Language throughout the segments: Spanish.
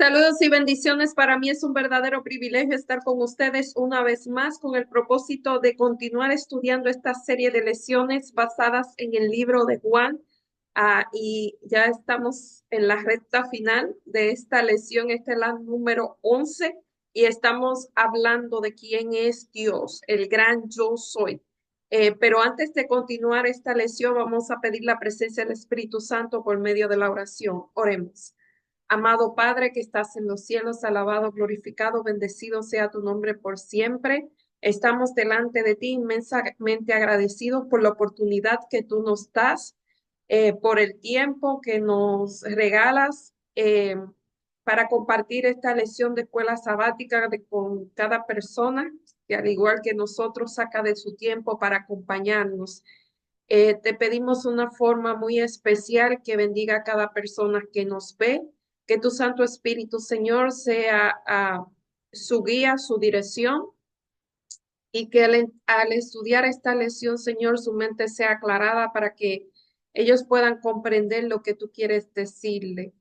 Saludos y bendiciones. Para mí es un verdadero privilegio estar con ustedes una vez más con el propósito de continuar estudiando esta serie de lecciones basadas en el libro de Juan. Y ya estamos en la recta final de esta lección. Esta es la número 11 y estamos hablando de quién es Dios, el gran yo soy. Pero antes de continuar esta lección, vamos a pedir la presencia del Espíritu Santo por medio de la oración. Oremos. Amado Padre que estás en los cielos, alabado, glorificado, bendecido sea tu nombre por siempre. Estamos delante de ti inmensamente agradecidos por la oportunidad que tú nos das, por el tiempo que nos regalas para compartir esta lección de escuela sabática con cada persona que al igual que nosotros saca de su tiempo para acompañarnos. Te pedimos una forma muy especial que bendiga a cada persona que nos ve, que tu Santo Espíritu, Señor, sea su guía, su dirección, y que al estudiar esta lección, Señor, su mente sea aclarada para que ellos puedan comprender lo que tú quieres decirle.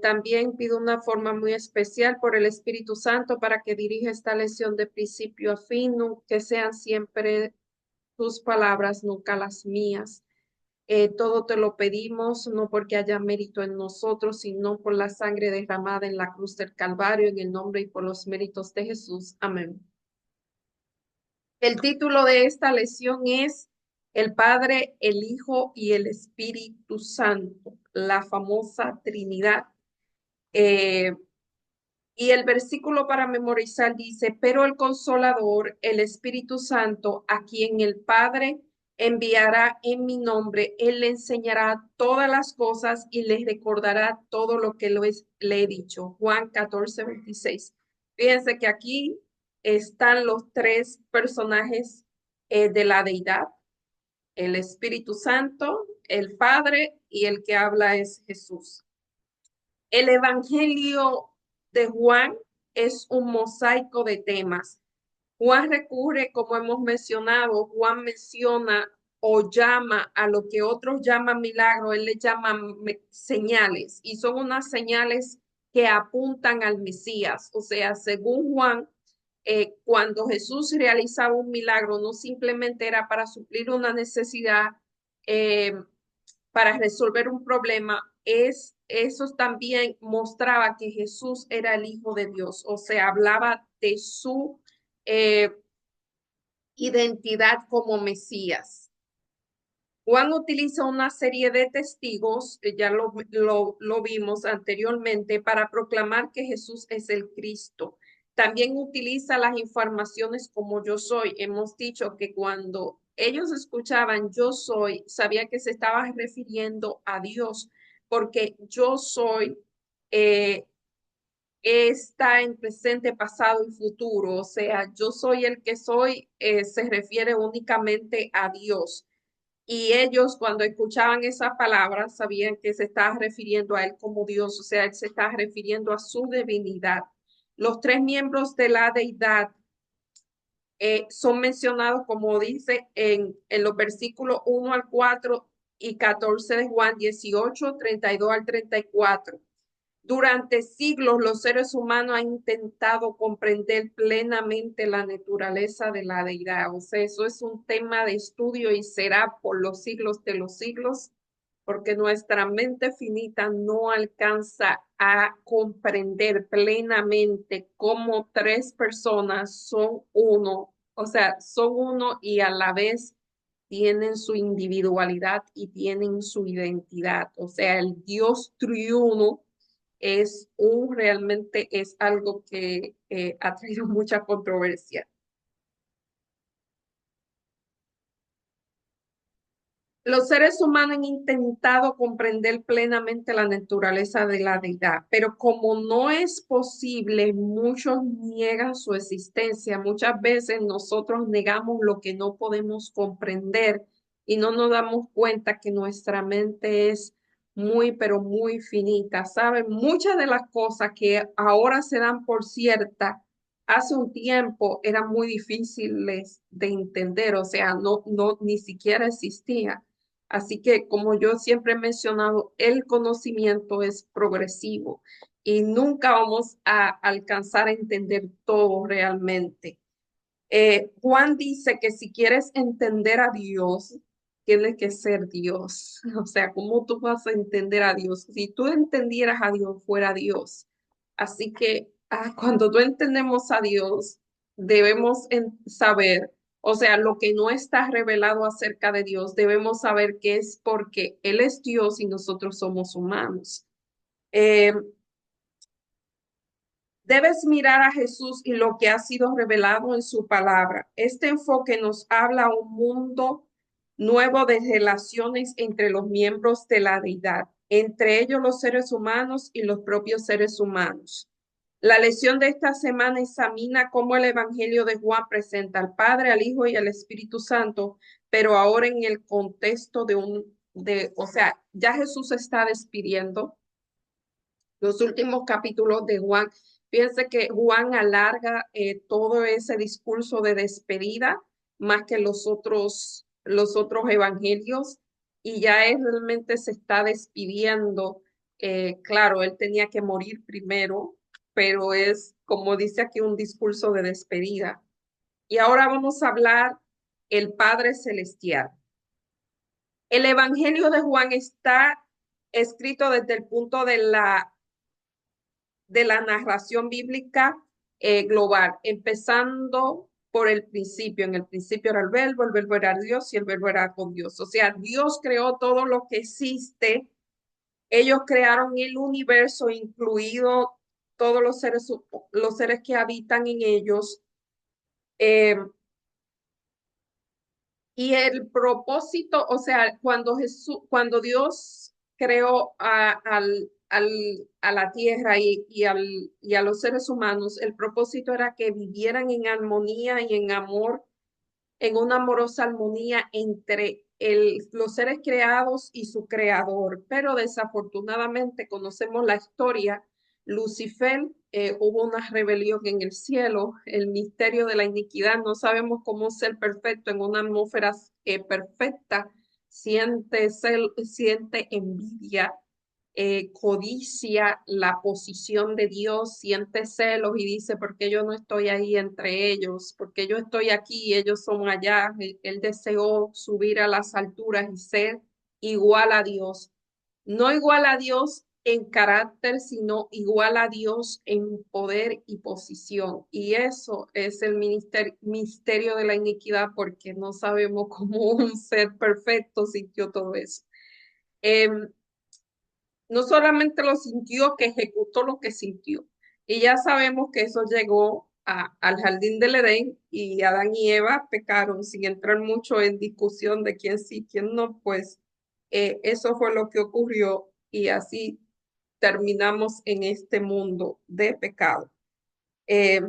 También pido una forma muy especial por el Espíritu Santo para que dirija esta lección de principio a fin, que sean siempre tus palabras, nunca las mías. Todo te lo pedimos, no porque haya mérito en nosotros, sino por la sangre derramada en la cruz del Calvario, en el nombre y por los méritos de Jesús. Amén. El título de esta lección es El Padre, el Hijo y el Espíritu Santo, la famosa Trinidad. Eh, y el versículo para memorizar dice, pero el Consolador, el Espíritu Santo, a quien el Padre enviará en mi nombre, Él le enseñará todas las cosas y le recordará todo lo que le he dicho. Juan 14:26. Fíjense que aquí están los tres personajes de la deidad, el Espíritu Santo, el Padre y el que habla es Jesús. El Evangelio de Juan es un mosaico de temas. Juan recurre, como hemos mencionado, Juan menciona o llama a lo que otros llaman milagro, él le llama señales, y son unas señales que apuntan al Mesías. O sea, según Juan, cuando Jesús realizaba un milagro, no simplemente era para suplir una necesidad, eh, para resolver un problema, eso también mostraba que Jesús era el Hijo de Dios, o sea, hablaba de su eh, identidad como Mesías. Juan utiliza una serie de testigos, ya lo vimos anteriormente, para proclamar que Jesús es el Cristo. También utiliza las informaciones como yo soy. Hemos dicho que cuando ellos escuchaban yo soy, sabía que se estaba refiriendo a Dios, porque yo soy eh, está en presente, pasado y futuro. O sea, yo soy el que soy, se refiere únicamente a Dios. Y ellos cuando escuchaban esas palabras sabían que se estaba refiriendo a él como Dios, o sea, él se estaba refiriendo a su divinidad. Los tres miembros de la deidad son mencionados, como dice, en los versículos 1 al 4 y 14 de Juan 18, 32 al 34. Durante siglos los seres humanos han intentado comprender plenamente la naturaleza de la deidad. O sea, eso es un tema de estudio y será por los siglos de los siglos, porque nuestra mente finita no alcanza a comprender plenamente cómo tres personas son uno, o sea, son uno y a la vez tienen su individualidad y tienen su identidad. O sea, el Dios triuno realmente es algo que ha traído mucha controversia. Los seres humanos han intentado comprender plenamente la naturaleza de la deidad, pero como no es posible, muchos niegan su existencia. Muchas veces nosotros negamos lo que no podemos comprender y no nos damos cuenta que nuestra mente es muy, pero muy finita. ¿Saben? Muchas de las cosas que ahora se dan por cierta, hace un tiempo eran muy difíciles de entender, o sea, no, ni siquiera existían. Así que, como yo siempre he mencionado, el conocimiento es progresivo y nunca vamos a alcanzar a entender todo realmente. Juan dice que si quieres entender a Dios, tiene que ser Dios. O sea, ¿cómo tú vas a entender a Dios? Si tú entendieras a Dios, fuera Dios. Así que cuando tú entendemos a Dios, debemos saber, o sea, lo que no está revelado acerca de Dios, debemos saber que es porque Él es Dios y nosotros somos humanos. Eh, Debes mirar a Jesús y lo que ha sido revelado en su palabra. Este enfoque nos habla a un mundo nuevo de relaciones entre los miembros de la deidad, entre ellos los seres humanos y los propios seres humanos. La lección de esta semana examina cómo el Evangelio de Juan presenta al Padre, al Hijo y al Espíritu Santo, pero ahora en el contexto o sea, ya Jesús se está despidiendo. Los últimos capítulos de Juan, fíjense que Juan alarga todo ese discurso de despedida más que los otros evangelios y ya él realmente se está despidiendo. Claro, él tenía que morir primero, pero es, como dice aquí, un discurso de despedida. Y ahora vamos a hablar el Padre Celestial. El Evangelio de Juan está escrito desde el punto de la narración bíblica global, empezando por el principio. En el principio era el verbo era Dios y el verbo era con Dios. O sea, Dios creó todo lo que existe. Ellos crearon el universo, incluido todos los seres que habitan en ellos. Eh, y el propósito, o sea, cuando Dios creó a la tierra y a los seres humanos, el propósito era que vivieran en armonía y en amor, en una amorosa armonía entre los seres creados y su creador. Pero desafortunadamente conocemos la historia. Lucifer, hubo una rebelión en el cielo, el misterio de la iniquidad. No sabemos cómo ser perfecto en una atmósfera perfecta. Siente envidia, codicia la posición de Dios, siente celos y dice, ¿por qué yo no estoy ahí entre ellos? ¿Porque yo estoy aquí y ellos son allá? Él deseó subir a las alturas y ser igual a Dios. No igual a Dios en carácter, sino igual a Dios en poder y posición. Y eso es el misterio de la iniquidad, porque no sabemos cómo un ser perfecto sintió todo eso. No solamente lo sintió, que ejecutó lo que sintió. Y ya sabemos que eso llegó al jardín del Edén y Adán y Eva pecaron sin entrar mucho en discusión de quién sí, quién no, pues eso fue lo que ocurrió y así terminamos en este mundo de pecado. Eh,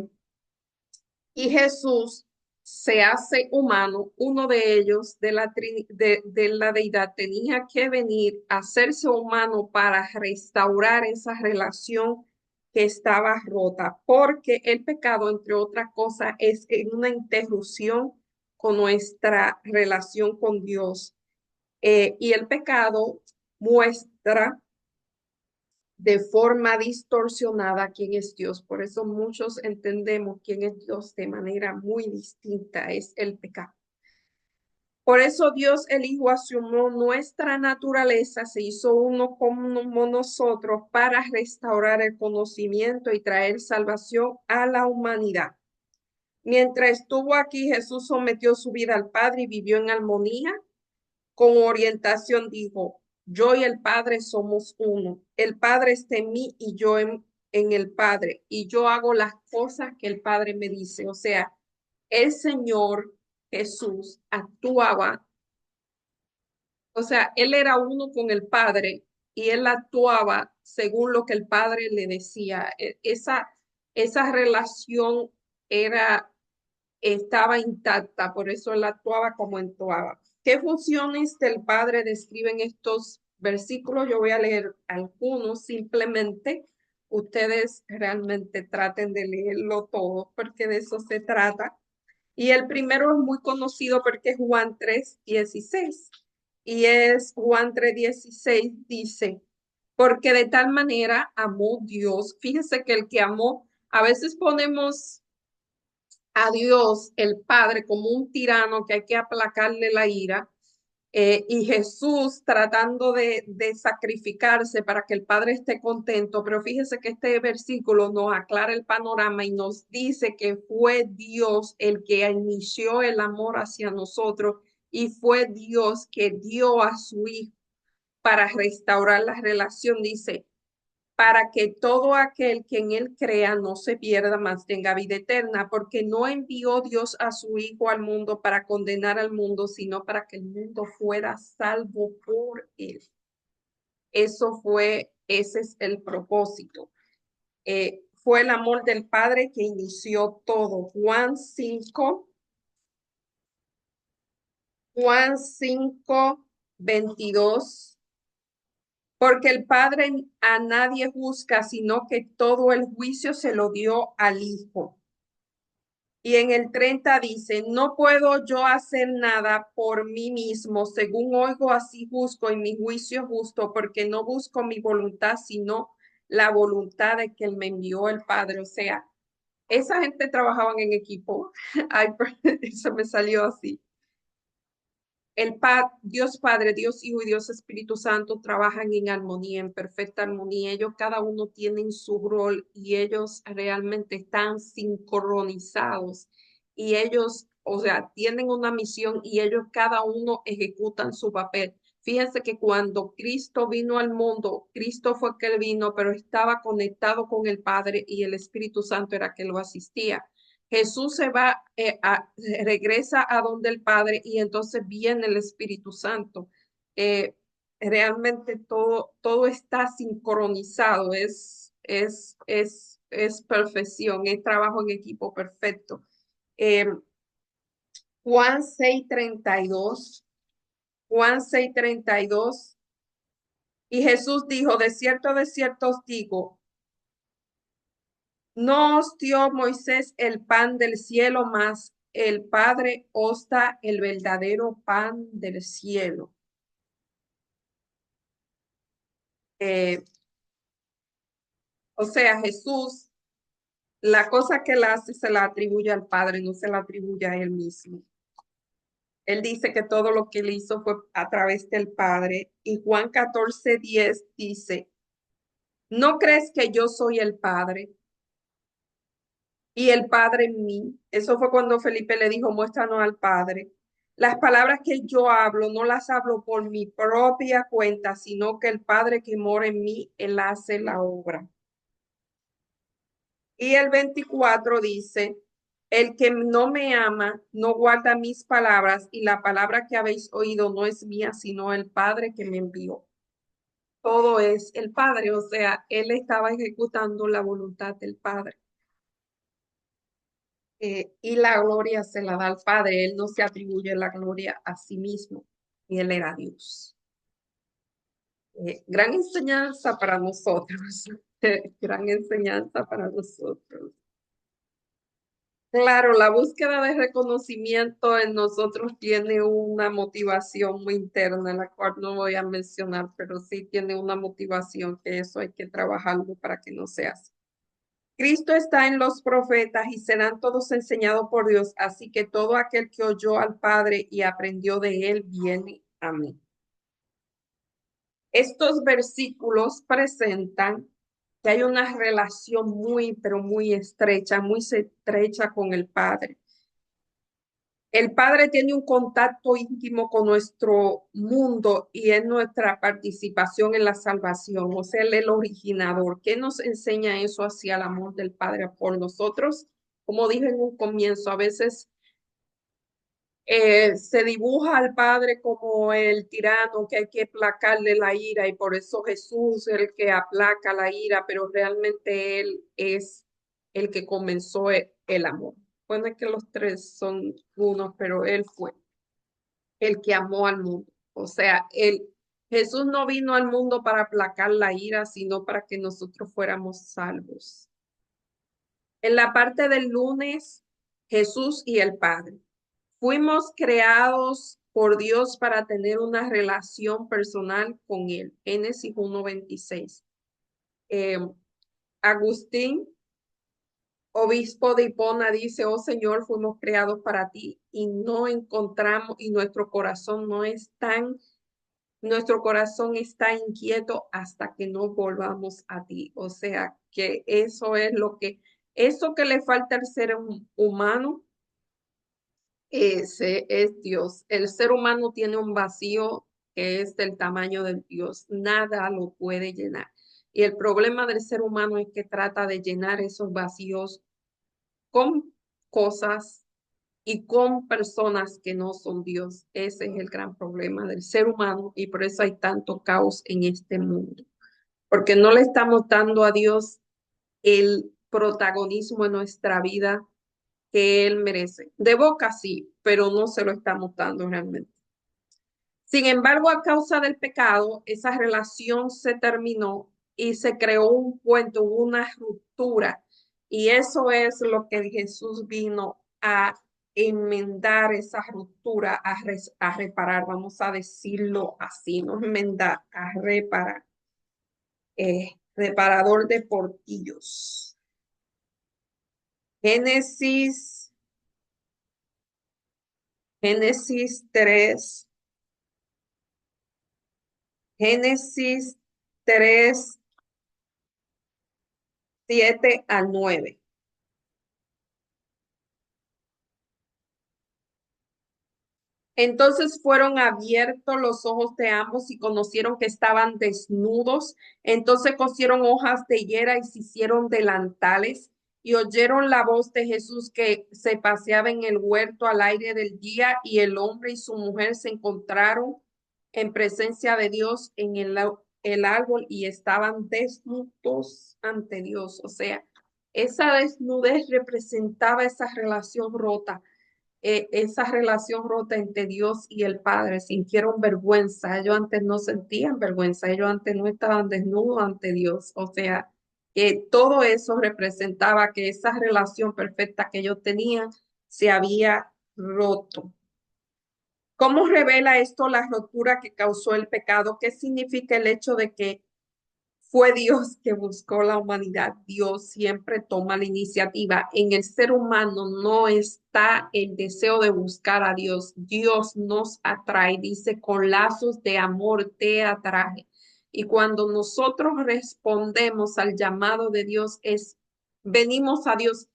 y Jesús se hace humano, uno de ellos de la deidad tenía que venir a hacerse humano para restaurar esa relación que estaba rota, porque el pecado, entre otras cosas, es una interrupción con nuestra relación con Dios. Y el pecado muestra de forma distorsionada quién es Dios. Por eso muchos entendemos quién es Dios de manera muy distinta, es el pecado. Por eso Dios el Hijo asumió nuestra naturaleza, se hizo uno como nosotros para restaurar el conocimiento y traer salvación a la humanidad. Mientras estuvo aquí, Jesús sometió su vida al Padre y vivió en armonía con orientación. Dijo, yo y el Padre somos uno. El Padre está en mí y yo en el Padre. Y yo hago las cosas que el Padre me dice. O sea, el Señor Jesús actuaba, o sea, Él era uno con el Padre y Él actuaba según lo que el Padre le decía. Esa relación era estaba intacta, por eso él actuaba como actuaba. ¿Qué funciones del Padre describen estos versículos? Yo voy a leer algunos simplemente. Ustedes realmente traten de leerlo todo, porque de eso se trata. Y el primero es muy conocido porque es Juan 3:16. y es Juan 3:16, dice, porque de tal manera amó Dios. Fíjese que el que amó, a veces ponemos a Dios, el Padre, como un tirano que hay que aplacarle la ira. Y Jesús tratando de sacrificarse para que el Padre esté contento, pero fíjese que este versículo nos aclara el panorama y nos dice que fue Dios el que inició el amor hacia nosotros y fue Dios que dio a su Hijo para restaurar la relación, dice, para que todo aquel que en él crea no se pierda, mas tenga vida eterna, porque no envió Dios a su Hijo al mundo para condenar al mundo, sino para que el mundo fuera salvo por él. Ese es el propósito. Fue el amor del Padre que inició todo. Juan 5:22. Porque el Padre a nadie juzga, sino que todo el juicio se lo dio al Hijo. Y en el 30 dice, no puedo yo hacer nada por mí mismo, según oigo así juzgo y mi juicio justo, porque no busco mi voluntad, sino la voluntad de que él me envió el Padre. O sea, esa gente trabajaban en equipo. Ay, eso me salió así. Dios Padre, Dios Hijo y Dios Espíritu Santo trabajan en armonía, en perfecta armonía. Ellos cada uno tienen su rol y ellos realmente están sincronizados y ellos, o sea, tienen una misión y ellos cada uno ejecutan su papel. Fíjense que cuando Cristo vino al mundo, Cristo fue que él vino, pero estaba conectado con el Padre y el Espíritu Santo era que lo asistía. Jesús se va, regresa a donde el Padre y entonces viene el Espíritu Santo. Eh, Realmente todo está sincronizado, es perfección, es trabajo en equipo perfecto. Eh, Juan 6:32, Juan 6:32, y Jesús dijo, de cierto os digo, no os dio Moisés el pan del cielo, mas el Padre os da el verdadero pan del cielo. Eh, o sea, Jesús, la cosa que él hace se la atribuye al Padre, no se la atribuye a él mismo. Él dice que todo lo que él hizo fue a través del Padre. Y Juan 14:10 dice, ¿no crees que yo soy el Padre? Y el Padre en mí. Eso fue cuando Felipe le dijo, muéstranos al Padre. Las palabras que yo hablo no las hablo por mi propia cuenta, sino que el Padre que mora en mí, él hace la obra. Y el 24 dice, el que no me ama no guarda mis palabras y la palabra que habéis oído no es mía, sino el Padre que me envió. Todo es el Padre, o sea, él estaba ejecutando la voluntad del Padre. Y la gloria se la da al Padre, él no se atribuye la gloria a sí mismo, y él era Dios. Gran enseñanza para nosotros, gran enseñanza para nosotros. Claro, la búsqueda de reconocimiento en nosotros tiene una motivación muy interna, la cual no voy a mencionar, pero sí tiene una motivación que eso hay que trabajarlo para que no sea así. Cristo está en los profetas y serán todos enseñados por Dios, así que todo aquel que oyó al Padre y aprendió de él viene a mí. Estos versículos presentan que hay una relación muy, pero muy estrecha con el Padre. El Padre tiene un contacto íntimo con nuestro mundo y es nuestra participación en la salvación, o sea, Él es el originador. ¿Qué nos enseña eso hacia el amor del Padre por nosotros? Como dije en un comienzo, a veces se dibuja al Padre como el tirano que hay que aplacarle la ira y por eso Jesús es el que aplaca la ira, pero realmente Él es el que comenzó el amor. Bueno, es que los tres son uno, pero Él fue el que amó al mundo. O sea, Jesús no vino al mundo para aplacar la ira, sino para que nosotros fuéramos salvos. En la parte del lunes, Jesús y el Padre. Fuimos creados por Dios para tener una relación personal con Él. Génesis 1:26. Eh, Agustín, obispo de Hipona, dice, oh Señor, fuimos creados para ti y no encontramos, y nuestro corazón está inquieto hasta que no volvamos a ti. O sea, que eso que le falta al ser humano, ese es Dios. El ser humano tiene un vacío que es del tamaño de Dios. Nada lo puede llenar. Y el problema del ser humano es que trata de llenar esos vacíos con cosas y con personas que no son Dios. Ese es el gran problema del ser humano y por eso hay tanto caos en este mundo. Porque no le estamos dando a Dios el protagonismo en nuestra vida que Él merece. De boca sí, pero no se lo estamos dando realmente. Sin embargo, a causa del pecado, esa relación se terminó y se creó un puente, hubo una ruptura. Y eso es lo que Jesús vino a enmendar esa ruptura, a reparar, vamos a decirlo así, no enmendar, a reparar. Reparador de portillos. Génesis, Génesis 3, Génesis 3 7 al 9. Entonces fueron abiertos los ojos de ambos y conocieron que estaban desnudos. Entonces cosieron hojas de higuera y se hicieron delantales y oyeron la voz de Jesús que se paseaba en el huerto al aire del día y el hombre y su mujer se encontraron en presencia de Dios en el árbol y estaban desnudos ante Dios. O sea, esa desnudez representaba esa relación rota, esa relación rota entre Dios y el Padre. Sintieron vergüenza. Ellos antes no sentían vergüenza. Ellos antes no estaban desnudos ante Dios. O sea, que todo eso representaba que esa relación perfecta que ellos tenían se había roto. ¿Cómo revela esto la rotura que causó el pecado? ¿Qué significa el hecho de que fue Dios que buscó la humanidad? Dios siempre toma la iniciativa. En el ser humano no está el deseo de buscar a Dios. Dios nos atrae, dice, con lazos de amor te atrae. Y cuando nosotros respondemos al llamado de Dios, venimos a Dios,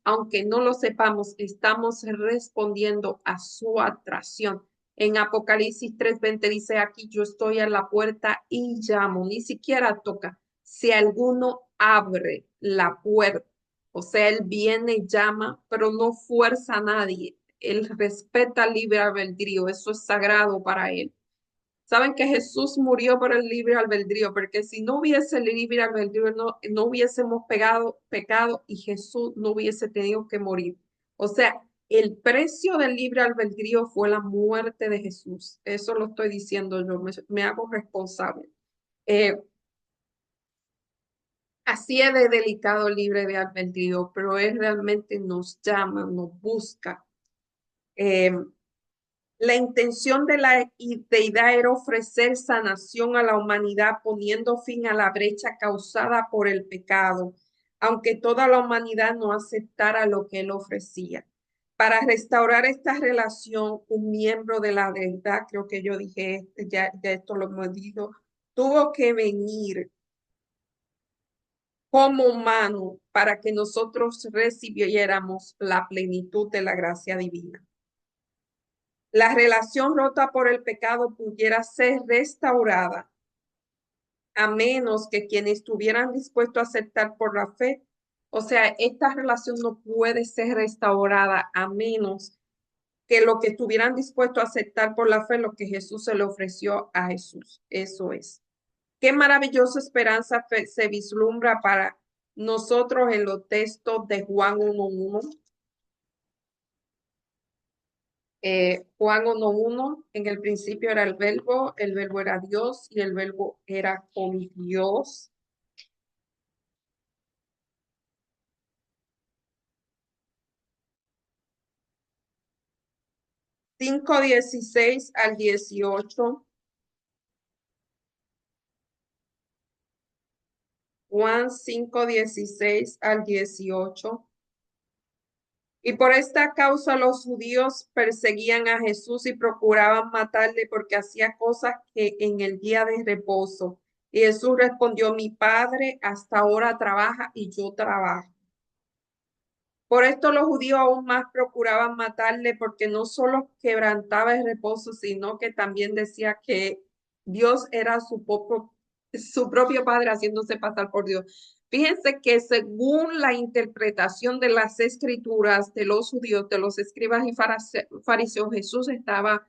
aunque no lo sepamos, estamos respondiendo a su atracción. En Apocalipsis 3:20 dice, aquí yo estoy a la puerta y llamo, ni siquiera toca. Si alguno abre la puerta, o sea, él viene y llama, pero no fuerza a nadie. Él respeta el libre albedrío, eso es sagrado para él. Saben que Jesús murió por el libre albedrío, porque si no hubiese el libre albedrío, no hubiésemos pecado y Jesús no hubiese tenido que morir. O sea, el precio del libre albedrío fue la muerte de Jesús. Eso lo estoy diciendo yo, me hago responsable. Eh, Así es de delicado el libre de albedrío, pero Él realmente nos llama, nos busca. Eh, La intención de la deidad era ofrecer sanación a la humanidad poniendo fin a la brecha causada por el pecado, aunque toda la humanidad no aceptara lo que él ofrecía. Para restaurar esta relación, un miembro de la deidad, creo que yo dije, ya esto lo hemos dicho, tuvo que venir como humano para que nosotros recibiéramos la plenitud de la gracia divina. La relación rota por el pecado pudiera ser restaurada a menos que quienes estuvieran dispuestos a aceptar por la fe. O sea, esta relación no puede ser restaurada a menos que lo que estuvieran dispuestos a aceptar por la fe, lo que Jesús se le ofreció a Jesús. Eso es. Qué maravillosa esperanza se vislumbra para nosotros en los textos de Juan 1:1. Juan 1:1, en el principio era el verbo era Dios y el verbo era con Dios. 5:16 al 18. Juan 5:16 al 18. Y por esta causa los judíos perseguían a Jesús y procuraban matarle porque hacía cosas que en el día de reposo. Y Jesús respondió: mi Padre hasta ahora trabaja y yo trabajo. Por esto los judíos aún más procuraban matarle, porque no solo quebrantaba el reposo, sino que también decía que Dios era su propio Padre, haciéndose pasar por Dios. Fíjense que según la interpretación de las escrituras de los judíos, de los escribas y fariseos, Jesús estaba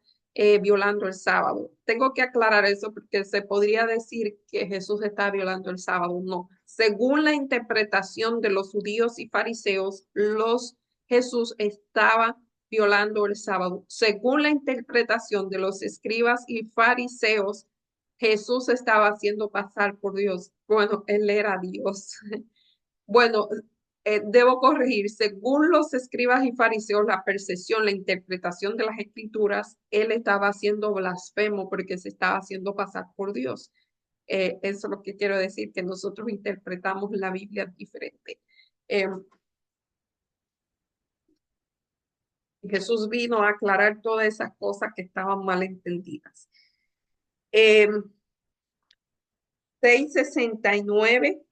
violando el sábado. Tengo que aclarar eso porque se podría decir que Jesús está violando el sábado. No. Según la interpretación de los judíos y fariseos, Jesús estaba violando el sábado. Según la interpretación de los escribas y fariseos, Jesús estaba haciendo pasar por Dios. Bueno, él era Dios. Bueno, debo corregir, según los escribas y fariseos, la percepción, la interpretación de las escrituras, él estaba haciendo blasfemo porque se estaba haciendo pasar por Dios. Eso es lo que quiero decir, que nosotros interpretamos la Biblia diferente. Eh, Jesús vino a aclarar todas esas cosas que estaban mal entendidas. 6:69.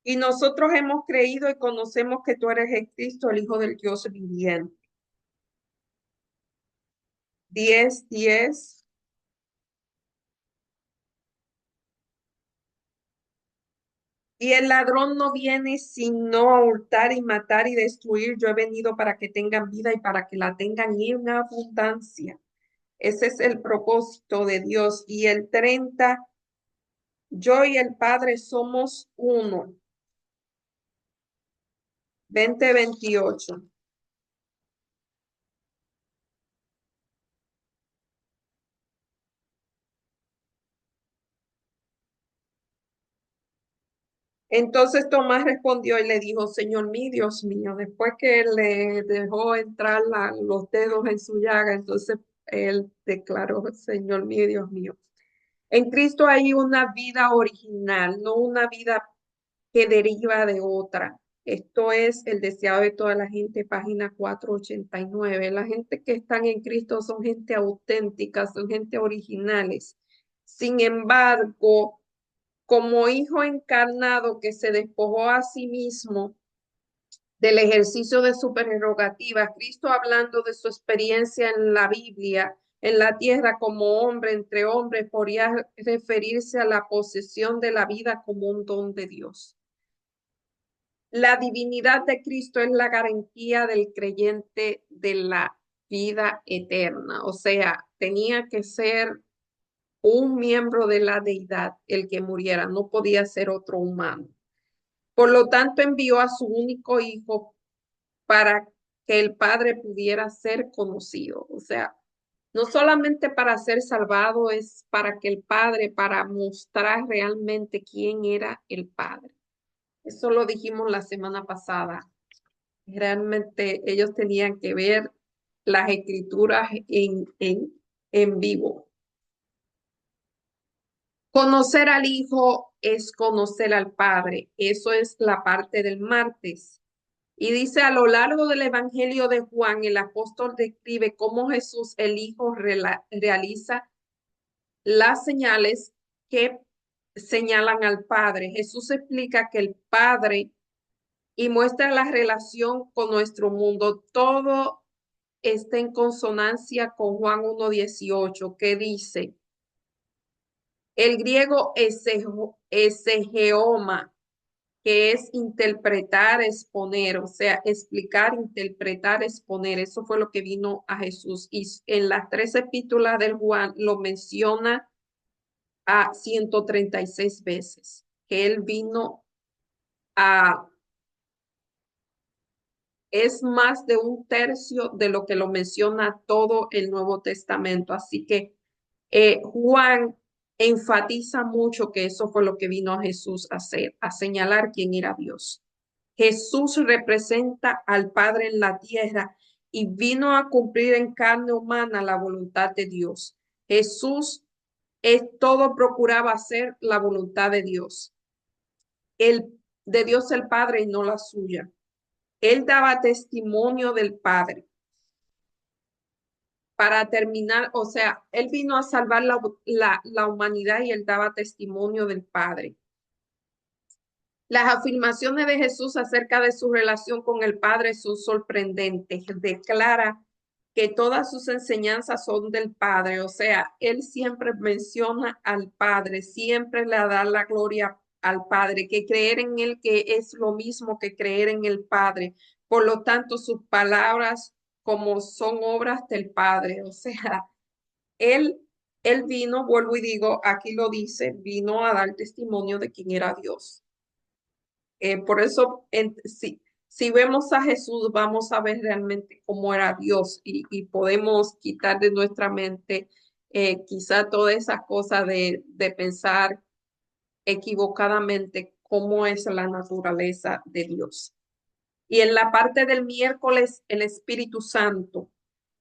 Y nosotros hemos creído y conocemos que tú eres el Cristo, el Hijo del Dios viviente. 10:10. Y el ladrón no viene sino a hurtar y matar y destruir. Yo he venido para que tengan vida y para que la tengan en abundancia. Ese es el propósito de Dios. Y el 30, yo y el Padre somos uno. 20:28. Entonces Tomás respondió y le dijo: Señor mío, Dios mío. Después que él le dejó entrar los dedos en su llaga, entonces él declaró: Señor mío, Dios mío. En Cristo hay una vida original, no una vida que deriva de otra. Esto es el deseado de toda la gente, página 489. La gente que están en Cristo son gente auténtica, son gente originales. Sin embargo, como hijo encarnado que se despojó a sí mismo del ejercicio de su prerrogativa, Cristo, hablando de su experiencia en la Biblia, en la tierra como hombre entre hombres, podría referirse a la posesión de la vida como un don de Dios. La divinidad de Cristo es la garantía del creyente de la vida eterna. O sea, tenía que ser un miembro de la deidad el que muriera, no podía ser otro humano. Por lo tanto, envió a su único hijo para que el Padre pudiera ser conocido. O sea, no solamente para ser salvado, es para que el Padre, para mostrar realmente quién era el Padre. Eso lo dijimos la semana pasada. Realmente ellos tenían que ver las escrituras en vivo. Conocer al Hijo es conocer al Padre. Eso es la parte del martes. Y dice: a lo largo del Evangelio de Juan, el apóstol describe cómo Jesús, el Hijo, realiza las señales que señalan al Padre. Jesús explica que el Padre y muestra la relación con nuestro mundo. Todo está en consonancia con Juan 1:18, que dice: el griego esegeoma, que es interpretar, exponer, o sea, explicar, interpretar, exponer. Eso fue lo que vino a Jesús. Y en las 3 epístolas del Juan lo menciona a 136 veces, que él vino a, es más de un tercio de lo que lo menciona todo el Nuevo Testamento. Así que Juan enfatiza mucho que eso fue lo que vino a Jesús a hacer, a señalar quién era Dios. Jesús representa al Padre en la tierra y vino a cumplir en carne humana la voluntad de Dios. Jesús es todo, procuraba hacer la voluntad de Dios, de Dios el Padre y no la suya. Él daba testimonio del Padre. Para terminar, o sea, él vino a salvar la humanidad y él daba testimonio del Padre. Las afirmaciones de Jesús acerca de su relación con el Padre son sorprendentes. Declara que todas sus enseñanzas son del Padre, o sea, él siempre menciona al Padre, siempre le da la gloria al Padre, que creer en él que es lo mismo que creer en el Padre. Por lo tanto, sus palabras como son obras del Padre, o sea, él, él vino, vuelvo y digo, aquí lo dice, vino a dar testimonio de quién era Dios. Por eso, si vemos a Jesús, vamos a ver realmente cómo era Dios y podemos quitar de nuestra mente quizá todas esas cosas de pensar equivocadamente cómo es la naturaleza de Dios. Y en la parte del miércoles, el Espíritu Santo.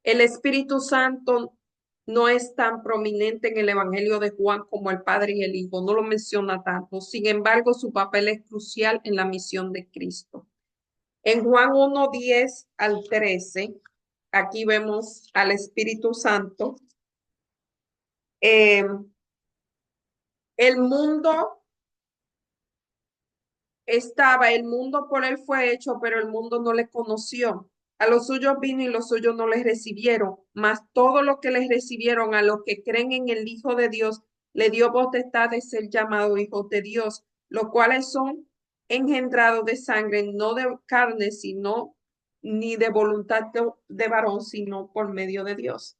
El Espíritu Santo no es tan prominente en el Evangelio de Juan como el Padre y el Hijo, no lo menciona tanto. Sin embargo, su papel es crucial en la misión de Cristo. En Juan 1:10 al 13, aquí vemos al Espíritu Santo. Eh, el mundo el mundo por él fue hecho, pero el mundo no le conoció. A los suyos vino y los suyos no les recibieron, mas todo lo que les recibieron, a los que creen en el Hijo de Dios, le dio potestad de ser llamado hijos de Dios, los cuales son engendrados de sangre, no de carne, sino ni de voluntad de varón, sino por medio de Dios.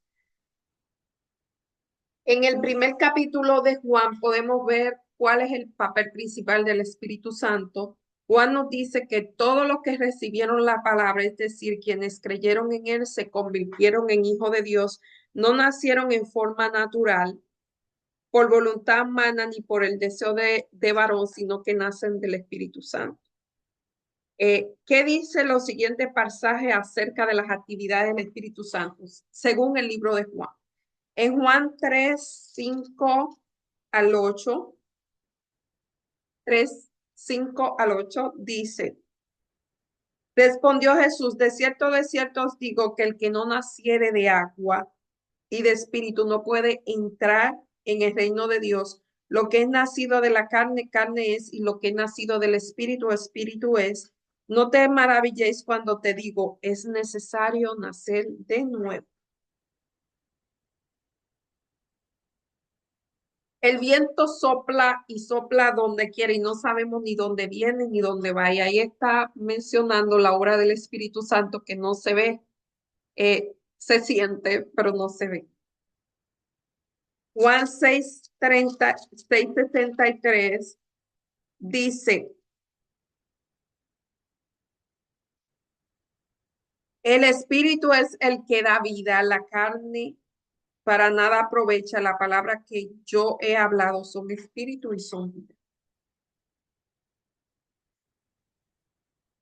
En el primer capítulo de Juan podemos ver cuál es el papel principal del Espíritu Santo. Juan nos dice que todos los que recibieron la palabra, es decir, quienes creyeron en él, se convirtieron en hijos de Dios, no nacieron en forma natural, por voluntad humana ni por el deseo de varón, sino que nacen del Espíritu Santo. ¿Qué dice los siguientes pasajes acerca de las actividades del Espíritu Santo? Según el libro de Juan. En Juan 3:5 al 8, 3:5 al 8 dice, respondió Jesús, de cierto os digo que el que no naciere de agua y de espíritu no puede entrar en el reino de Dios. Lo que es nacido de la carne, carne es, y lo que es nacido del espíritu, espíritu es. No te maravilléis cuando te digo, es necesario nacer de nuevo. El viento sopla y sopla donde quiere y no sabemos ni dónde viene ni dónde va. Y ahí está mencionando la obra del Espíritu Santo que no se ve, se siente, pero no se ve. Juan 6:63 dice, el Espíritu es el que da vida, la carne para nada aprovecha. La palabra que yo he hablado son espíritu y son vida.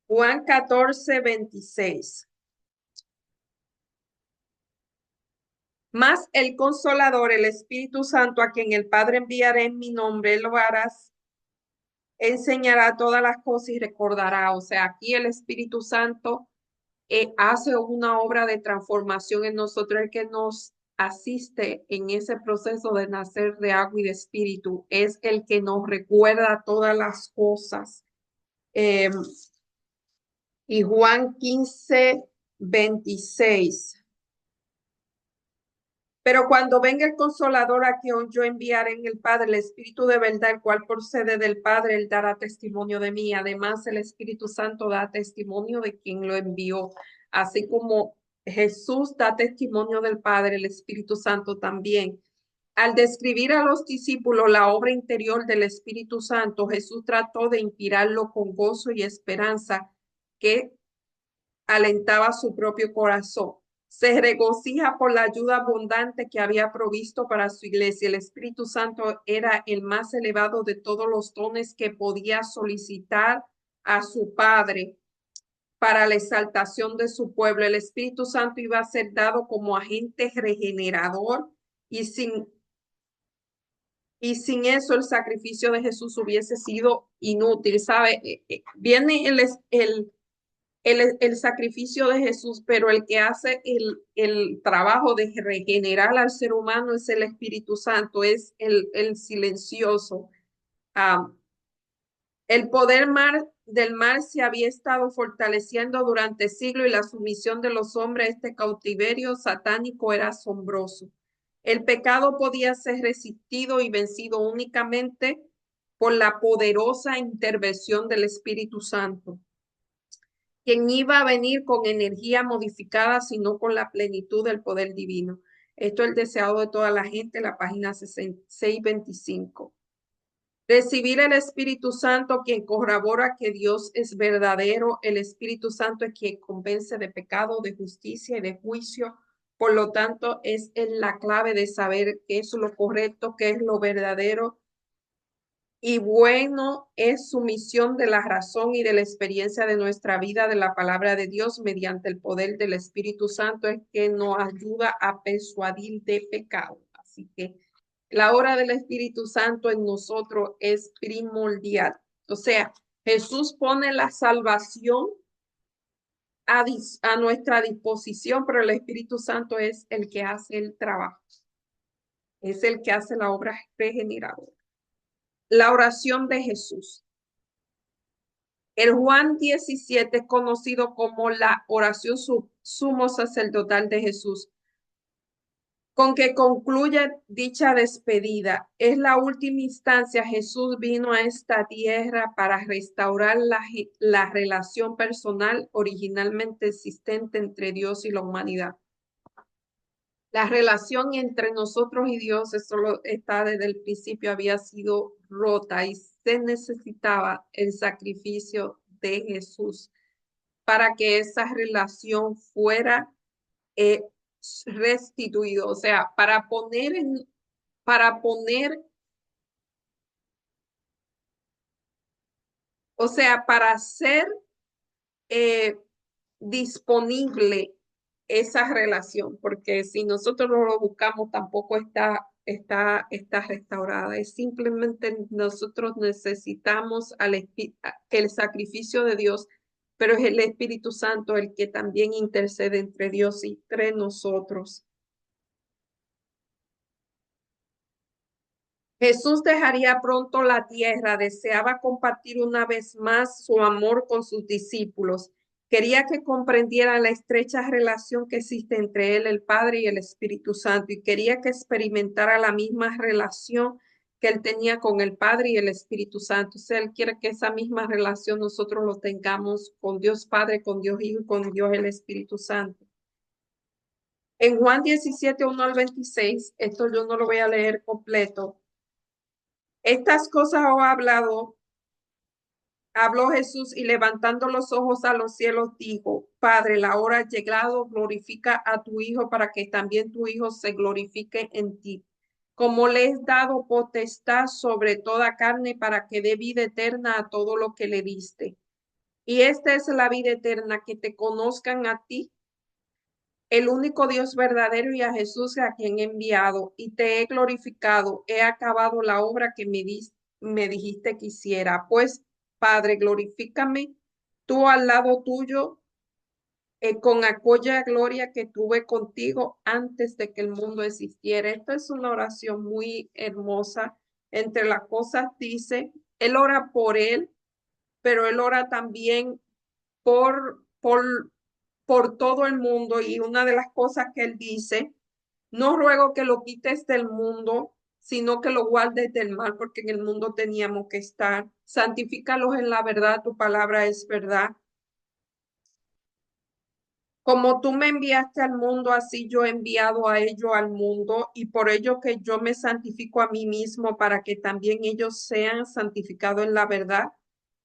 Juan 14:26. Mas el Consolador, el Espíritu Santo, a quien el Padre enviará en mi nombre, lo harás, enseñará todas las cosas y recordará. O sea, aquí el Espíritu Santo hace una obra de transformación en nosotros, el que nos asiste en ese proceso de nacer de agua y de espíritu, es el que nos recuerda todas las cosas. Y Juan 15:26. Pero cuando venga el Consolador a quien yo enviaré en el Padre, el Espíritu de verdad, el cual procede del Padre, él dará testimonio de mí. Además, el Espíritu Santo da testimonio de quien lo envió. Así como Jesús da testimonio del Padre, el Espíritu Santo también. Al describir a los discípulos la obra interior del Espíritu Santo, Jesús trató de inspirarlo con gozo y esperanza que alentaba su propio corazón. Se regocija por la ayuda abundante que había provisto para su iglesia. El Espíritu Santo era el más elevado de todos los dones que podía solicitar a su Padre para la exaltación de su pueblo. El Espíritu Santo iba a ser dado como agente regenerador y sin eso el sacrificio de Jesús hubiese sido inútil, ¿sabe? Viene el sacrificio de Jesús, pero el que hace el trabajo de regenerar al ser humano es el Espíritu Santo, es el silencioso. Ah, el poder del mar se había estado fortaleciendo durante siglos y la sumisión de los hombres a este cautiverio satánico era asombroso. El pecado podía ser resistido y vencido únicamente por la poderosa intervención del Espíritu Santo, quien iba a venir con energía modificada, sino con la plenitud del poder divino. Esto es el deseado de toda la gente, la página 625. Recibir el Espíritu Santo, quien corrobora que Dios es verdadero. El Espíritu Santo es quien convence de pecado, de justicia y de juicio. Por lo tanto, es la clave de saber qué es lo correcto, qué es lo verdadero. Y bueno es sumisión de la razón y de la experiencia de nuestra vida, de la palabra de Dios, mediante el poder del Espíritu Santo, es que nos ayuda a persuadir de pecado. Así que la obra del Espíritu Santo en nosotros es primordial. O sea, Jesús pone la salvación a nuestra disposición, pero el Espíritu Santo es el que hace el trabajo, es el que hace la obra regeneradora. La oración de Jesús. El Juan 17 es conocido como la oración sumo sacerdotal de Jesús, con que concluye dicha despedida. Es la última instancia. Jesús vino a esta tierra para restaurar la relación personal originalmente existente entre Dios y la humanidad. La relación entre nosotros y Dios, eso está desde el principio, había sido rota y se necesitaba el sacrificio de Jesús para que esa relación fuera eh, restituido, o sea, para poner, o sea, para hacer eh, disponible esa relación, porque si nosotros no lo buscamos, tampoco está restaurada. Es simplemente nosotros necesitamos el sacrificio de Dios, pero es el Espíritu Santo el que también intercede entre Dios y entre nosotros. Jesús dejaría pronto la tierra, deseaba compartir una vez más su amor con sus discípulos. Quería que comprendieran la estrecha relación que existe entre él, el Padre y el Espíritu Santo, y quería que experimentara la misma relación que él tenía con el Padre y el Espíritu Santo. O sea, él quiere que esa misma relación nosotros lo tengamos con Dios Padre, con Dios Hijo y con Dios el Espíritu Santo. En Juan 17, 1 al 26, esto yo no lo voy a leer completo. Estas cosas habló Jesús y levantando los ojos a los cielos dijo, Padre, la hora ha llegado, glorifica a tu Hijo para que también tu Hijo se glorifique en ti. Como le he dado potestad sobre toda carne para que dé vida eterna a todo lo que le diste. Y esta es la vida eterna, que te conozcan a ti, el único Dios verdadero, y a Jesús a quien he enviado, y te he glorificado, he acabado la obra que me dijiste que hiciera. Pues, Padre, glorifícame tú al lado tuyo con aquella gloria que tuve contigo antes de que el mundo existiera. Esta es una oración muy hermosa. Entre las cosas dice, él ora por él, pero él ora también por todo el mundo. Y una de las cosas que él dice, no ruego que lo quites del mundo, sino que lo guardes del mal, porque en el mundo teníamos que estar. Santifícalos en la verdad, tu palabra es verdad. Como tú me enviaste al mundo, así yo he enviado a ellos al mundo, y por ello que yo me santifico a mí mismo para que también ellos sean santificados en la verdad.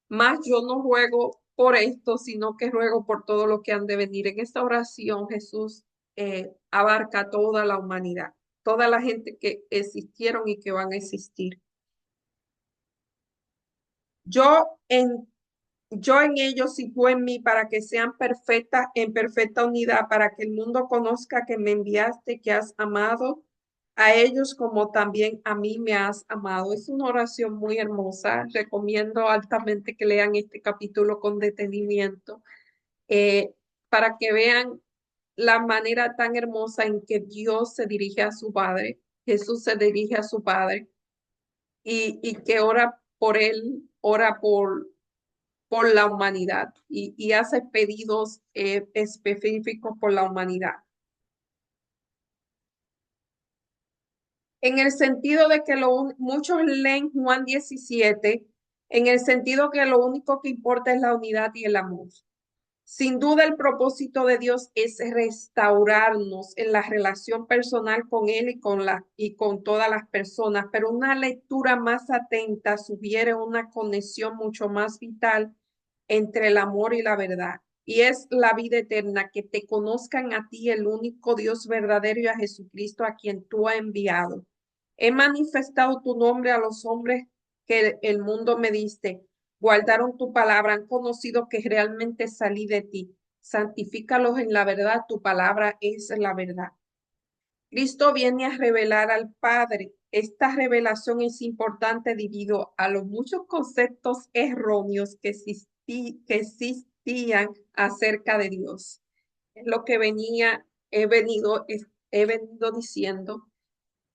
Mas yo no ruego por esto, sino que ruego por todo lo que han de venir. En esta oración Jesús abarca toda la humanidad, toda la gente que existieron y que van a existir. Yo en, yo en ellos y tú en mí para que sean perfectas, en perfecta unidad, para que el mundo conozca que me enviaste, que has amado a ellos como también a mí me has amado. Es una oración muy hermosa. Recomiendo altamente que lean este capítulo con detenimiento, eh, para que vean la manera tan hermosa en que Dios se dirige a su Padre, Jesús se dirige a su Padre y que ora por él, ora por la humanidad y hace pedidos específicos por la humanidad. En el sentido de que muchos leen Juan 17, en el sentido que lo único que importa es la unidad y el amor. Sin duda, el propósito de Dios es restaurarnos en la relación personal con Él y con todas las personas, pero una lectura más atenta sugiere una conexión mucho más vital entre el amor y la verdad. Y es la vida eterna, que te conozcan a ti, el único Dios verdadero, y a Jesucristo, a quien tú has enviado. He manifestado tu nombre a los hombres que el mundo me diste. Guardaron tu palabra, han conocido que realmente salí de ti. Santifícalos en la verdad, tu palabra es la verdad. Cristo viene a revelar al Padre. Esta revelación es importante debido a los muchos conceptos erróneos que existían acerca de Dios. Es lo que he venido diciendo,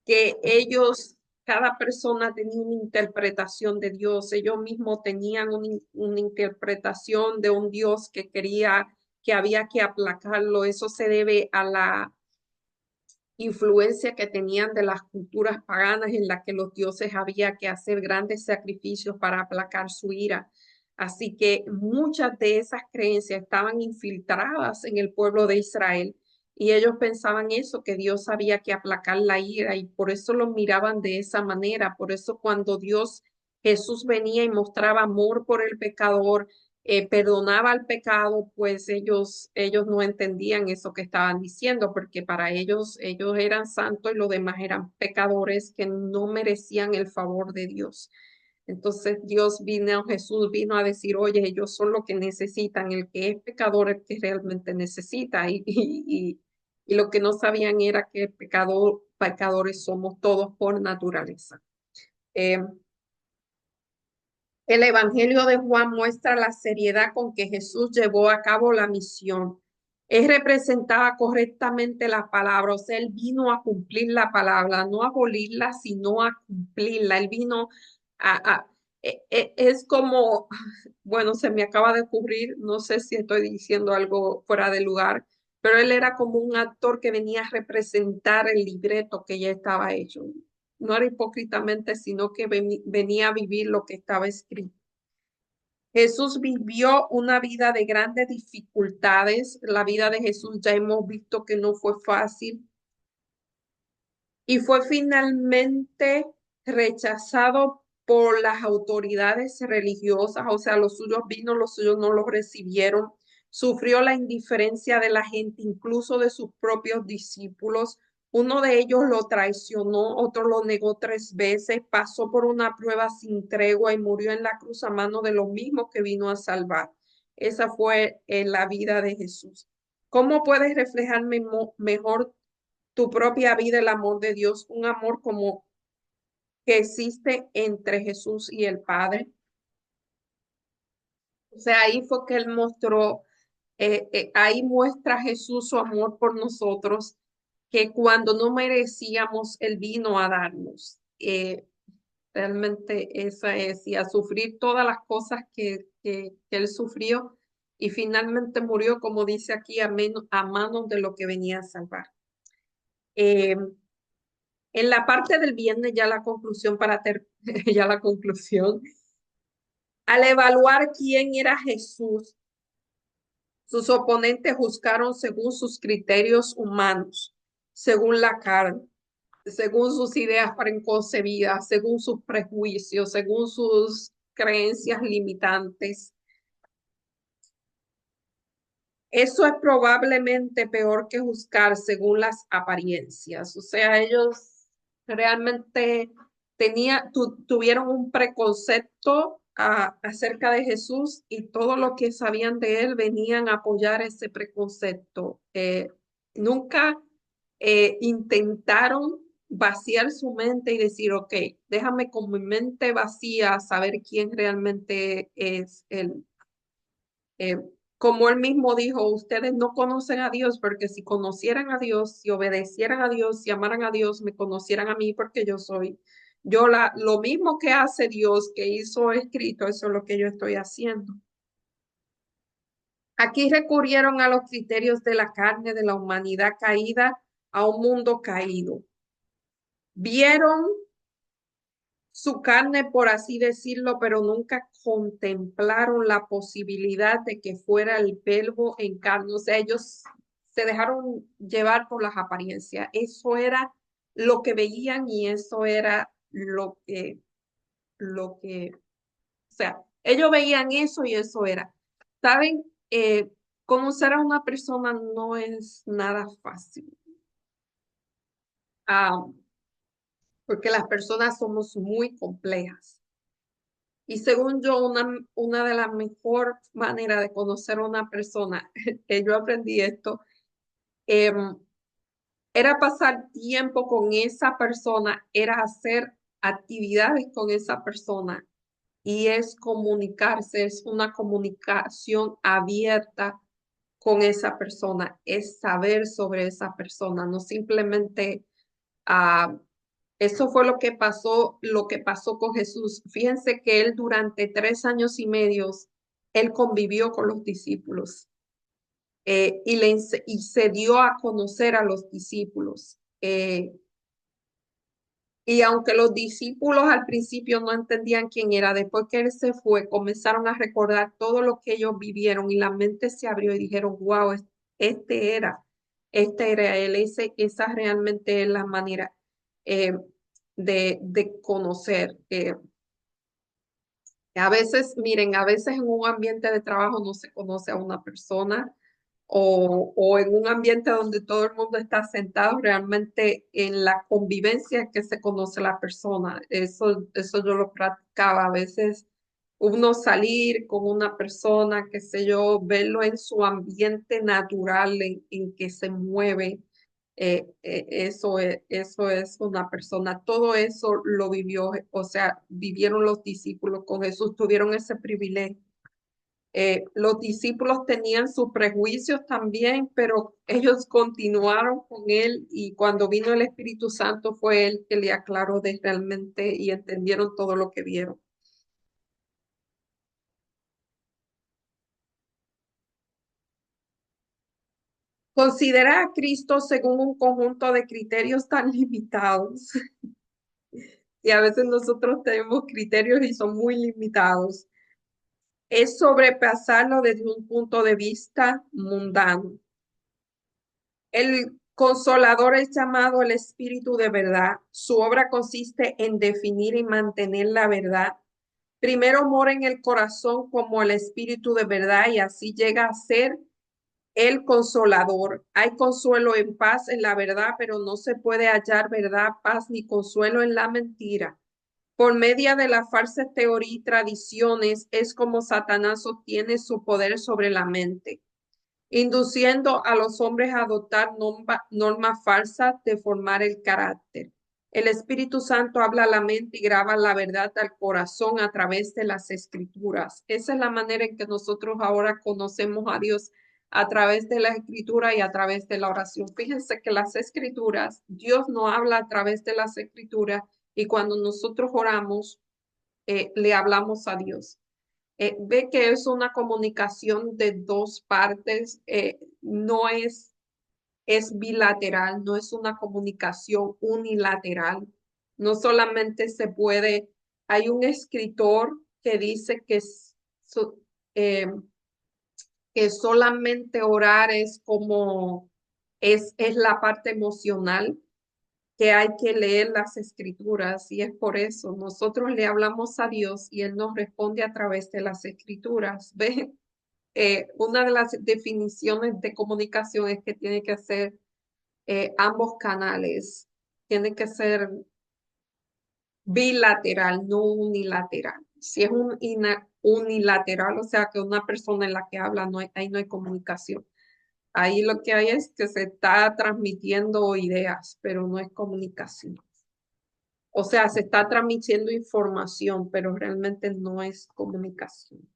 que ellos, cada persona tenía una interpretación de Dios. Ellos mismos tenían una interpretación de un Dios que quería, que había que aplacarlo. Eso se debe a la influencia que tenían de las culturas paganas en las que los dioses había que hacer grandes sacrificios para aplacar su ira. Así que muchas de esas creencias estaban infiltradas en el pueblo de Israel y ellos pensaban eso, que Dios había que aplacar la ira y por eso lo miraban de esa manera. Por eso cuando Jesús venía y mostraba amor por el pecador, perdonaba el pecado, pues ellos no entendían eso que estaban diciendo, porque para ellos eran santos y los demás eran pecadores que no merecían el favor de Dios. Entonces Jesús vino a decir, oye, ellos son los que necesitan, el que es pecador es el que realmente necesita. Y lo que no sabían era que pecadores somos todos por naturaleza. Eh, el Evangelio de Juan muestra la seriedad con que Jesús llevó a cabo la misión. Él representaba correctamente la palabra, o sea, él vino a cumplir la palabra, no a abolirla, sino a cumplirla. Él vino a es como, bueno, se me acaba de ocurrir, no sé si estoy diciendo algo fuera de lugar, pero él era como un actor que venía a representar el libreto que ya estaba hecho. No era hipócritamente, sino que venía a vivir lo que estaba escrito. Jesús vivió una vida de grandes dificultades. La vida de Jesús ya hemos visto que no fue fácil y fue finalmente rechazado por las autoridades religiosas, o sea, los suyos vino, los suyos no los recibieron. Sufrió la indiferencia de la gente, incluso de sus propios discípulos. Uno de ellos lo traicionó, otro lo negó 3 veces, pasó por una prueba sin tregua y murió en la cruz a mano de los mismos que vino a salvar. Esa fue la vida de Jesús. ¿Cómo puedes reflejar mejor tu propia vida, el amor de Dios, un amor como que existe entre Jesús y el Padre? O sea, ahí fue que él mostró, ahí muestra Jesús su amor por nosotros, que cuando no merecíamos, él vino a darnos. Realmente esa es, y a sufrir todas las cosas que él sufrió, y finalmente murió, como dice aquí, a manos de lo que venía a salvar. Eh, En la parte del viernes, ya la conclusión ya la conclusión. Al evaluar quién era Jesús, sus oponentes juzgaron según sus criterios humanos, según la carne, según sus ideas preconcebidas, según sus prejuicios, según sus creencias limitantes. Eso es probablemente peor que juzgar según las apariencias. O sea, ellos realmente tuvieron un preconcepto acerca de Jesús y todo lo que sabían de él venían a apoyar ese preconcepto. Nunca intentaron vaciar su mente y decir, ok, déjame con mi mente vacía saber quién realmente es él. Eh, Como él mismo dijo, ustedes no conocen a Dios porque si conocieran a Dios, si obedecieran a Dios, si amaran a Dios, me conocieran a mí porque lo mismo que hace Dios, que hizo escrito, eso es lo que yo estoy haciendo. Aquí recurrieron a los criterios de la carne, de la humanidad caída, a un mundo caído. Vieron su carne, por así decirlo, pero nunca contemplaron la posibilidad de que fuera el verbo en carne. O sea, ellos se dejaron llevar por las apariencias. Eso era lo que veían y eso era o sea, ellos veían eso y eso era. ¿Saben? Conocer a una persona no es nada fácil. Ah, porque las personas somos muy complejas. Y según yo, una de las mejores maneras de conocer a una persona, que yo aprendí esto, em, era pasar tiempo con esa persona, era hacer actividades con esa persona y es comunicarse, es una comunicación abierta con esa persona, es saber sobre esa persona, no simplemente ah, eso fue lo que pasó con Jesús. Fíjense que él durante 3 años y medio, él convivió con los discípulos y se dio a conocer a los discípulos. Y aunque los discípulos al principio no entendían quién era, después que él se fue, comenzaron a recordar todo lo que ellos vivieron y la mente se abrió y dijeron, wow, este era, este era él, esa realmente es la manera eh, de conocer. A veces, miren, a veces en un ambiente de trabajo no se conoce a una persona o en un ambiente donde todo el mundo está sentado, realmente en la convivencia que se conoce a la persona. Eso yo lo practicaba. A veces uno salir con una persona, qué sé yo, verlo en su ambiente natural en que se mueve. Eso es una persona, todo eso lo vivió, o sea, vivieron los discípulos con Jesús, tuvieron ese privilegio. Los discípulos tenían sus prejuicios también, pero ellos continuaron con él y cuando vino el Espíritu Santo fue él que le aclaró de realmente y entendieron todo lo que vieron. Considera a Cristo según un conjunto de criterios tan limitados. Y a veces nosotros tenemos criterios y son muy limitados. Es sobrepasarlo desde un punto de vista mundano. El Consolador es llamado el Espíritu de verdad. Su obra consiste en definir y mantener la verdad. Primero mora en el corazón como el Espíritu de verdad y así llega a ser el Consolador. Hay consuelo en paz en la verdad, pero no se puede hallar verdad, paz ni consuelo en la mentira. Por medio de la falsa teoría y tradiciones es como Satanás obtiene su poder sobre la mente, induciendo a los hombres a adoptar normas falsas de formar el carácter. El Espíritu Santo habla a la mente y graba la verdad al corazón a través de las escrituras. Esa es la manera en que nosotros ahora conocemos a Dios a través de la escritura y a través de la oración. Fíjense que las escrituras, Dios no habla a través de las escrituras y cuando nosotros oramos, le hablamos a Dios. Ve que es una comunicación de dos partes, no es bilateral, no es una comunicación unilateral. No solamente se puede, hay un escritor que dice so- eh, que solamente orar es como, es la parte emocional que hay que leer las escrituras y es por eso nosotros le hablamos a Dios y Él nos responde a través de las escrituras. ¿Ve? una de las definiciones de comunicación es que tiene que ser ambos canales, tiene que ser bilateral, no unilateral. Si es unilateral, o sea que una persona en la que habla, ahí no hay comunicación. Ahí lo que hay es que se está transmitiendo ideas, pero no es comunicación. O sea, se está transmitiendo información, pero realmente no es comunicación.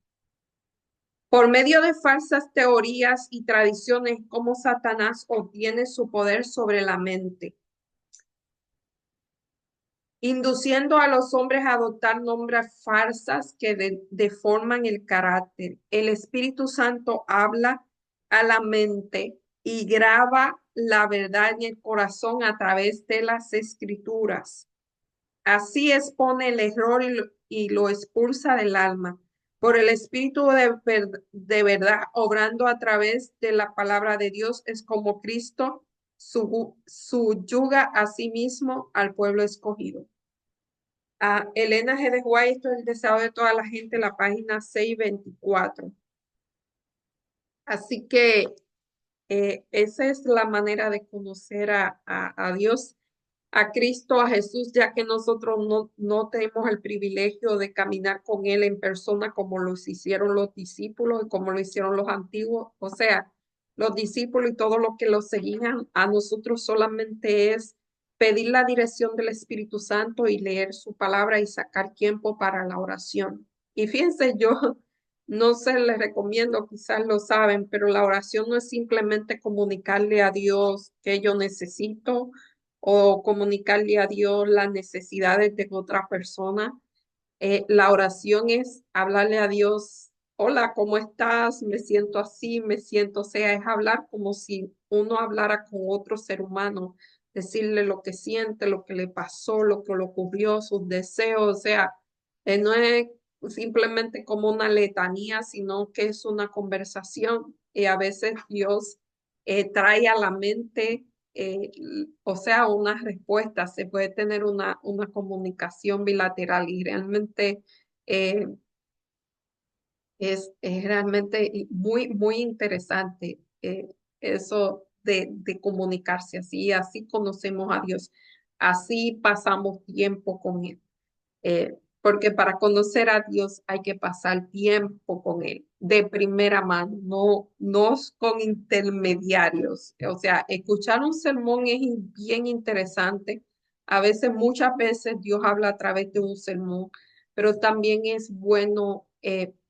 Por medio de falsas teorías y tradiciones, como Satanás obtiene su poder sobre la mente, induciendo a los hombres a adoptar nombres falsas que deforman el carácter. El Espíritu Santo habla a la mente y graba la verdad en el corazón a través de las escrituras. Así expone el error y lo expulsa del alma. Por el Espíritu de verdad, obrando a través de la palabra de Dios, es como Cristo subyuga a sí mismo al pueblo escogido. Elena G. de White, esto es el deseo de toda la gente, la página 624. Así que esa es la manera de conocer a Dios, a Cristo, a Jesús, ya que nosotros no tenemos el privilegio de caminar con Él en persona como los hicieron los discípulos y como lo hicieron los antiguos. O sea, los discípulos y todos los que los seguían, a nosotros solamente es pedir la dirección del Espíritu Santo y leer su palabra y sacar tiempo para la oración. Y fíjense, yo no sé, les recomiendo, quizás lo saben, pero la oración no es simplemente comunicarle a Dios que yo necesito o comunicarle a Dios las necesidades de otra persona. La oración es hablarle a Dios, hola, ¿cómo estás? Me siento así, me siento, o sea, es hablar como si uno hablara con otro ser humano, decirle lo que siente, lo que le pasó, lo que le ocurrió, sus deseos, o sea, no es simplemente como una letanía, sino que es una conversación y a veces Dios trae a la mente o sea, una respuesta, se puede tener una comunicación bilateral y realmente eh, es realmente muy, muy interesante eso de comunicarse así, así conocemos a Dios, así pasamos tiempo con Él. Porque para conocer a Dios hay que pasar tiempo con Él, de primera mano, no con intermediarios. O sea, escuchar un sermón es bien interesante. A veces, muchas veces Dios habla a través de un sermón, pero también es bueno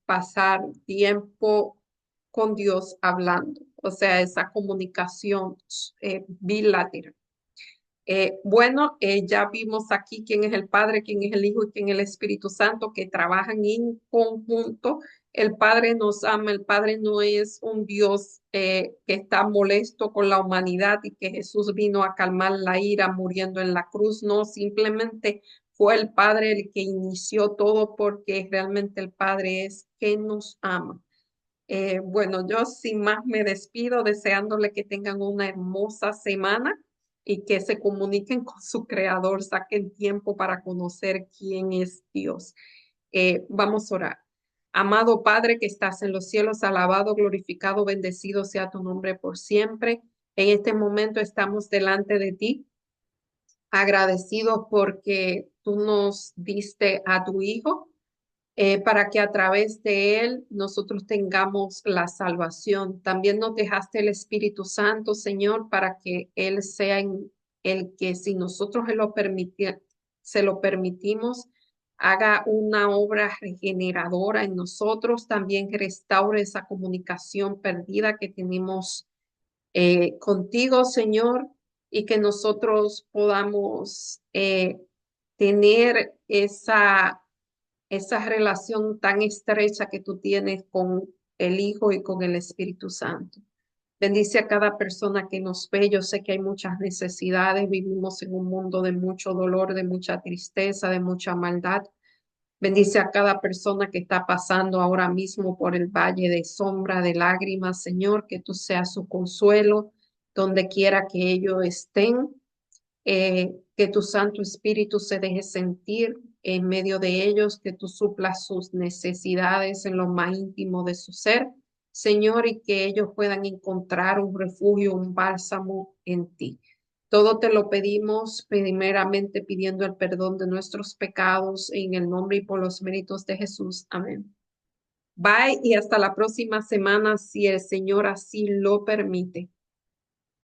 pasar tiempo con Dios hablando. O sea, esa comunicación bilateral. Bueno, ya vimos aquí quién es el Padre, quién es el Hijo y quién es el Espíritu Santo, que trabajan en conjunto. El Padre nos ama, el Padre no es un Dios que está molesto con la humanidad y que Jesús vino a calmar la ira muriendo en la cruz. No, simplemente fue el Padre el que inició todo porque realmente el Padre es quien nos ama. Bueno, yo sin más me despido deseándole que tengan una hermosa semana y que se comuniquen con su creador, saquen tiempo para conocer quién es Dios. Vamos a orar. Amado Padre que estás en los cielos, alabado, glorificado, bendecido sea tu nombre por siempre. En este momento estamos delante de ti, agradecidos porque tú nos diste a tu Hijo para que a través de él nosotros tengamos la salvación. También nos dejaste el Espíritu Santo, Señor, para que él sea el que si nosotros se lo permitimos, haga una obra regeneradora en nosotros, también que restaure esa comunicación perdida que tenemos contigo, Señor, y que nosotros podamos tener esa relación tan estrecha que tú tienes con el Hijo y con el Espíritu Santo. Bendice a cada persona que nos ve. Yo sé que hay muchas necesidades. Vivimos en un mundo de mucho dolor, de mucha tristeza, de mucha maldad. Bendice a cada persona que está pasando ahora mismo por el valle de sombra, de lágrimas, Señor, que tú seas su consuelo donde quiera que ellos estén, que tu Santo Espíritu se deje sentir en medio de ellos, que tú suplas sus necesidades en lo más íntimo de su ser Señor, y que ellos puedan encontrar un refugio, un bálsamo en ti. Todo te lo pedimos, primeramente pidiendo el perdón de nuestros pecados en el nombre y por los méritos de Jesús. Amén. Bye y hasta la próxima semana, si el Señor así lo permite.